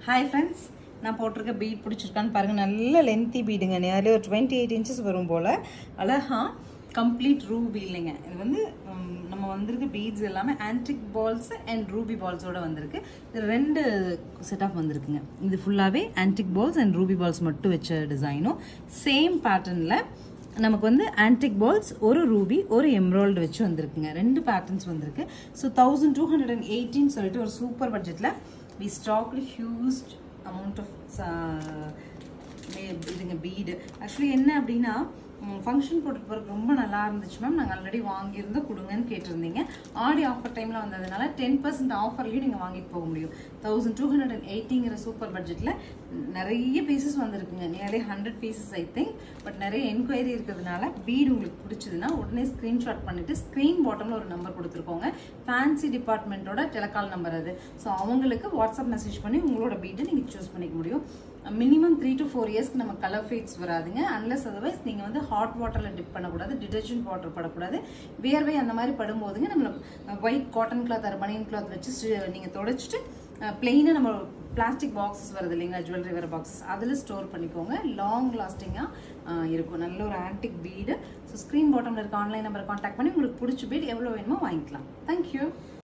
Hi friends, நான் போட்டிருக்க beat பிடிச்சிருக்கான்னு பாருங்க. நல்ல லென்த்தி பீடுங்க, நியர்லி ஒரு 28 inches வரும் போல. அழகா கம்ப்ளீட் ரூபி இல்லைங்க. இது வந்து நம்ம வந்திருக்க பீட்ஸ் எல்லாமே ஆன்டிக் பால்ஸ் அண்ட் ரூபி பால்ஸோட வந்திருக்கு. இது ரெண்டு செட் ஆஃப் வந்திருக்குங்க. இது ஃபுல்லாகவே antique balls and ruby balls மட்டும் வச்ச டிசைனும் சேம் பேட்டர்னில் நமக்கு வந்து ஆன்டிக் பால்ஸ் ஒரு ரூபி ஒரு எம்ராய்டு வச்சு வந்திருக்குங்க. ரெண்டு பேட்டர்ன்ஸ் வந்திருக்கு. ஸோ 1218 சொல்லிட்டு ஒரு சூப்பர் பட்ஜெட்டில் we stocked huge amount of இதுங்க பீடு. ஆக்சுவலி என்ன அப்படின்னா ஃபங்க்ஷன் போட்டு போகிறதுக்கு ரொம்ப நல்லா இருந்துச்சு மேம், நாங்கள் ஆல்ரெடி வாங்கியிருந்தோம் கொடுங்கன்னு கேட்டிருந்தீங்க. ஆடி ஆஃபர் டைமில் வந்ததுனால 10% ஆஃபர்லேயும் நீங்கள் வாங்கிட்டு போக முடியும். 1280ங்கிற சூப்பர் பட்ஜெட்டில் நிறைய பீசஸ் வந்திருக்குங்க, nearly 100 pieces I think. But நிறைய என்கொயரி இருக்கிறதுனால பீடு உங்களுக்கு பிடிச்சதுன்னா உடனே ஸ்க்ரீன்ஷாட் பண்ணிவிட்டு ஸ்க்ரீன் பாட்டமில் ஒரு நம்பர் கொடுத்துருக்கோங்க. ஃபேன்சி டிபார்ட்மெண்ட்டோட டெலகால் நம்பர் அது. ஸோ அவங்களுக்கு வாட்ஸ்அப் மெசேஜ் பண்ணி உங்களோட பீடை நீங்கள் சூஸ் பண்ணிக்க முடியும். மினிமம் 3 to 4 இயர்ஸ்க்கு நம்ம கலர் ஃபேட்ஸ் வராதுங்க. அன்லெஸ் அதர்வைஸ் நீங்கள் வந்து ஹாட் வாட்டரில் டிப் பண்ணக்கூடாது, டிடர்ஜென்ட் வாட்டர் படக்கூடாது. வியர்வை அந்த மாதிரி படும்போதுங்க நம்மளை ஒயிட் காட்டன் கிளாத் ஆர் பனியன் கிளாத் வச்சு நீங்கள் தொடச்சிட்டு பிளெயினாக நம்ம பிளாஸ்டிக் பாக்ஸஸ் வருது இல்லைங்களா, ஜுவல்லரி வர பாக்ஸஸ், அதில் ஸ்டோர் பண்ணிக்கோங்க. லாங் லாஸ்டிங்காக இருக்கும். நல்ல ஒரு ஆன்டிக் பீடு. ஸோ ஸ்க்ரீன் பாட்டமில் இருக்க ஆன்லைன் நம்பரை கான்டாக்ட் பண்ணி உங்களுக்கு பிடிச்ச பீட் எவ்வளோ வேணுமோ வாங்கிக்கலாம். தேங்க்யூ.